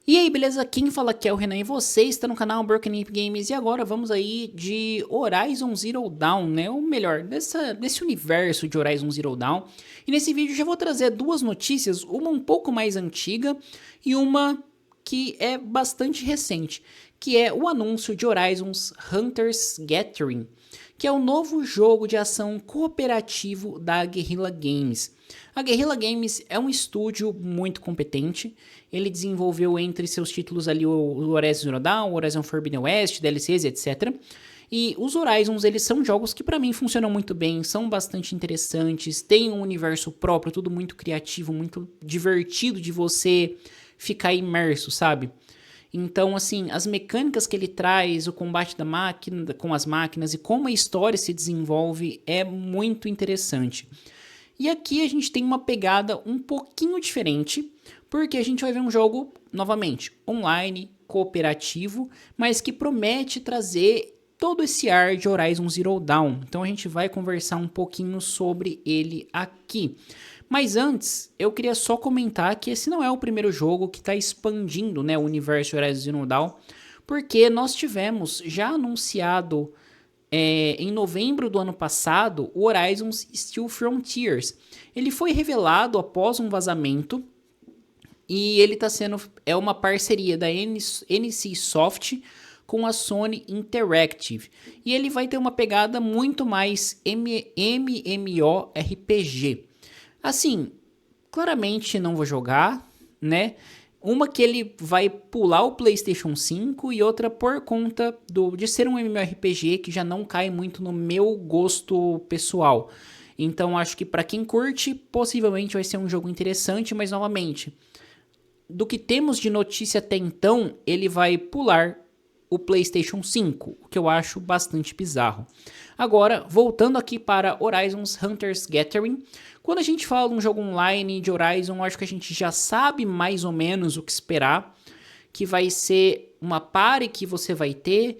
E aí, beleza? Quem fala aqui é o Renan e você está no canal Broken Ape Games. E agora vamos aí de Horizon Zero Dawn, né? Ou melhor, desse universo de Horizon Zero Dawn. E nesse vídeo já vou trazer duas notícias, uma um pouco mais antiga e uma que é bastante recente, que é o anúncio de Horizon's Hunter's Gathering, que é o novo jogo de ação cooperativo da Guerrilla Games. A Guerrilla Games é um estúdio muito competente. Ele desenvolveu entre seus títulos ali o Horizon Zero Dawn, o Horizon Forbidden West, DLCs, etc. E os Horizons, eles são jogos que para mim funcionam muito bem, são bastante interessantes, têm um universo próprio, tudo muito criativo, muito divertido de você ficar imerso, sabe? Então, assim, as mecânicas que ele traz, o combate da máquina com as máquinas e como a história se desenvolve é muito interessante. E aqui a gente tem uma pegada um pouquinho diferente, porque a gente vai ver um jogo, novamente, online, cooperativo, mas que promete trazer todo esse ar de Horizon Zero Dawn. Então a gente vai conversar um pouquinho sobre ele aqui. Mas antes, eu queria só comentar que esse não é o primeiro jogo que está expandindo, né, o universo de Horizon Zero Dawn, porque nós tivemos já anunciado em novembro do ano passado o Horizon Steel Frontiers. Ele foi revelado após um vazamento e ele está sendo uma parceria da NC Soft com a Sony Interactive. E ele vai ter uma pegada muito mais MMORPG. Assim, claramente não vou jogar, né? Uma que ele vai pular o PlayStation 5 e outra por conta de ser um MMORPG que já não cai muito no meu gosto pessoal. Então acho que para quem curte, possivelmente vai ser um jogo interessante, mas novamente, do que temos de notícia até então, ele vai pular o PlayStation 5, o que eu acho bastante bizarro. Agora, voltando aqui para Horizon's Hunter's Gathering, quando a gente fala de um jogo online de Horizon, acho que a gente já sabe mais ou menos o que esperar, que vai ser uma party que você vai ter,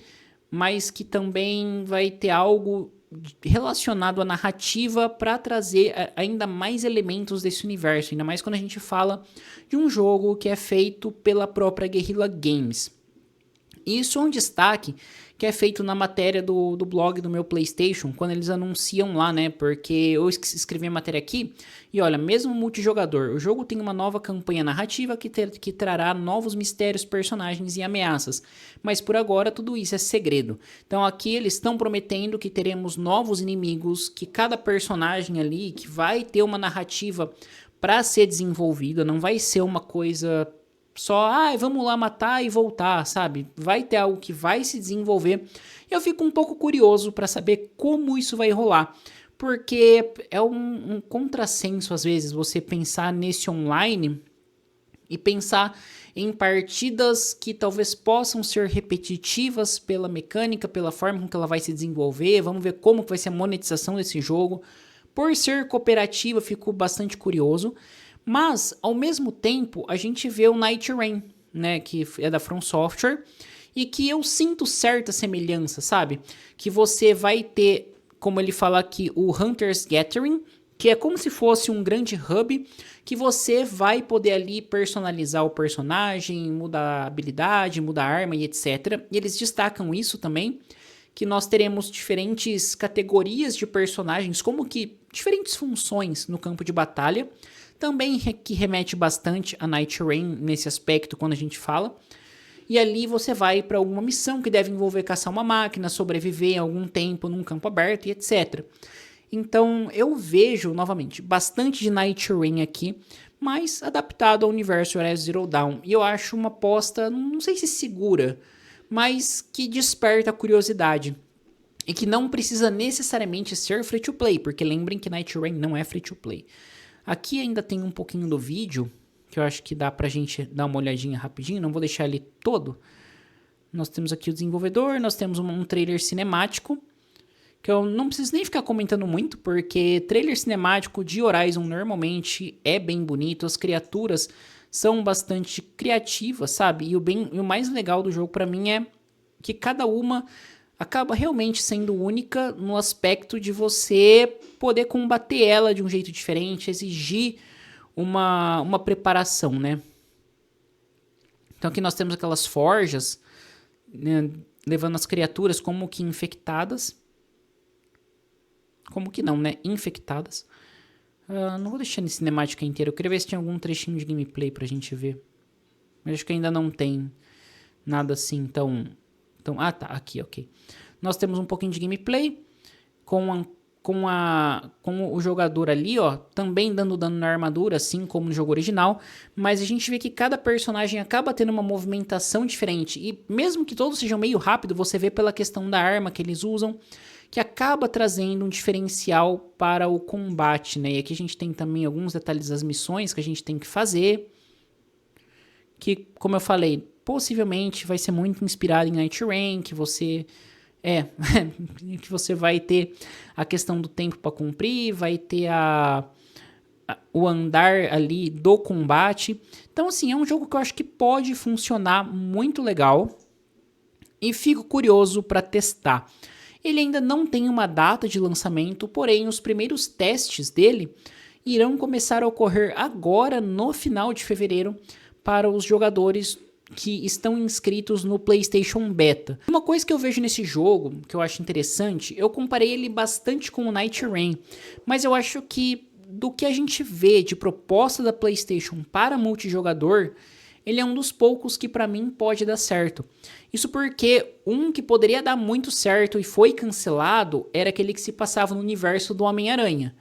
mas que também vai ter algo relacionado à narrativa para trazer ainda mais elementos desse universo, ainda mais quando a gente fala de um jogo que é feito pela própria Guerrilla Games. Isso é um destaque que é feito na matéria do blog do meu PlayStation, quando eles anunciam lá, né? Porque eu escrevi a matéria aqui e olha, mesmo multijogador, o jogo tem uma nova campanha narrativa que trará novos mistérios, personagens e ameaças. Mas por agora tudo isso é segredo. Então aqui eles estão prometendo que teremos novos inimigos, que cada personagem ali que vai ter uma narrativa para ser desenvolvida, não vai ser uma coisa só, vamos lá matar e voltar, sabe? Vai ter algo que vai se desenvolver. Eu fico um pouco curioso para saber como isso vai rolar. Porque é um contrassenso, às vezes, você pensar nesse online e pensar em partidas que talvez possam ser repetitivas pela mecânica, pela forma com que ela vai se desenvolver. Vamos ver como vai ser a monetização desse jogo. Por ser cooperativa, fico bastante curioso. Mas, ao mesmo tempo, a gente vê o Night Rain, né, que é da From Software, e que eu sinto certa semelhança, sabe? Que você vai ter, como ele fala aqui, o Hunter's Gathering, que é como se fosse um grande hub, que você vai poder ali personalizar o personagem, mudar a habilidade, mudar a arma e etc. E eles destacam isso também, que nós teremos diferentes categorias de personagens, como que diferentes funções no campo de batalha, também que remete bastante a Night Rain nesse aspecto quando a gente fala. E ali você vai para alguma missão que deve envolver caçar uma máquina, sobreviver algum tempo num campo aberto e etc. Então eu vejo, novamente, bastante de Night Rain aqui, mas adaptado ao universo Horizon Zero Dawn. E eu acho uma aposta, não sei se segura, mas que desperta a curiosidade. E que não precisa necessariamente ser free to play, porque lembrem que Night Rain não é free to play. Aqui ainda tem um pouquinho do vídeo, que eu acho que dá pra gente dar uma olhadinha rapidinho, não vou deixar ele todo. Nós temos aqui o desenvolvedor, nós temos um trailer cinemático, que eu não preciso nem ficar comentando muito, porque trailer cinemático de Horizon normalmente é bem bonito, as criaturas são bastante criativas, sabe? E o mais legal do jogo pra mim é que cada uma acaba realmente sendo única no aspecto de você poder combater ela de um jeito diferente, exigir uma preparação, né? Então aqui nós temos aquelas forjas, né, levando as criaturas como que infectadas. Como que não, né? Infectadas. Não vou deixar nesse cinemática inteira. Eu queria ver se tinha algum trechinho de gameplay pra gente ver. Mas acho que ainda não tem nada assim tão... Ah, tá. Aqui, ok. Nós temos um pouquinho de gameplay com o jogador ali, ó, também dando dano na armadura, assim como no jogo original, mas a gente vê que cada personagem acaba tendo uma movimentação diferente, e mesmo que todos sejam meio rápido, você vê pela questão da arma que eles usam, que acaba trazendo um diferencial para o combate, né? E aqui a gente tem também alguns detalhes das missões que a gente tem que fazer, que, como eu falei, possivelmente vai ser muito inspirado em Night Rain, que você... que você vai ter a questão do tempo para cumprir, vai ter o andar ali do combate. Então, assim, é um jogo que eu acho que pode funcionar muito legal e fico curioso para testar. Ele ainda não tem uma data de lançamento, porém os primeiros testes dele irão começar a ocorrer agora no final de fevereiro para os jogadores que estão inscritos no PlayStation Beta. Uma coisa que eu vejo nesse jogo, que eu acho interessante, eu comparei ele bastante com o Night Rain, mas eu acho que do que a gente vê de proposta da PlayStation para multijogador, ele é um dos poucos que para mim pode dar certo. Isso porque um que poderia dar muito certo e foi cancelado era aquele que se passava no universo do Homem-Aranha,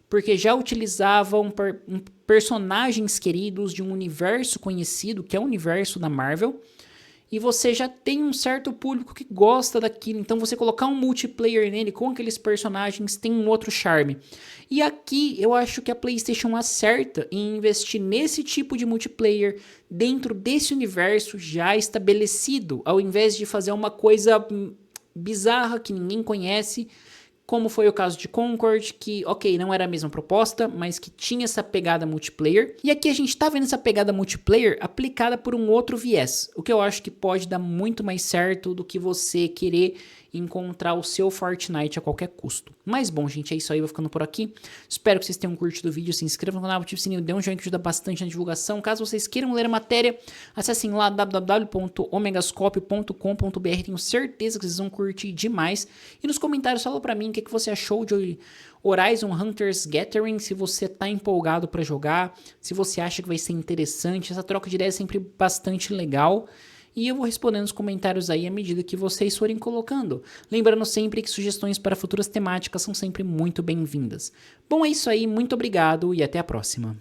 porque já utilizavam personagens queridos de um universo conhecido, que é o universo da Marvel, e você já tem um certo público que gosta daquilo, então você colocar um multiplayer nele com aqueles personagens tem um outro charme. E aqui eu acho que a PlayStation acerta em investir nesse tipo de multiplayer dentro desse universo já estabelecido, ao invés de fazer uma coisa bizarra que ninguém conhece, como foi o caso de Concord, que, ok, não era a mesma proposta, mas que tinha essa pegada multiplayer. E aqui a gente tá vendo essa pegada multiplayer aplicada por um outro viés, o que eu acho que pode dar muito mais certo do que você querer encontrar o seu Fortnite a qualquer custo. Mas bom, gente, é isso aí, vou ficando por aqui. Espero que vocês tenham curtido o vídeo, se inscrevam no canal, ative o sininho, dê um joinha que ajuda bastante na divulgação. Caso vocês queiram ler a matéria, acessem lá www.omegascope.com.br, tenho certeza que vocês vão curtir demais. E nos comentários fala pra mim o que você achou de Horizon Hunters Gathering, se você tá empolgado para jogar, se você acha que vai ser interessante. Essa troca de ideia é sempre bastante legal. E eu vou respondendo os comentários aí à medida que vocês forem colocando. Lembrando sempre que sugestões para futuras temáticas são sempre muito bem-vindas. Bom, é isso aí, muito obrigado e até a próxima.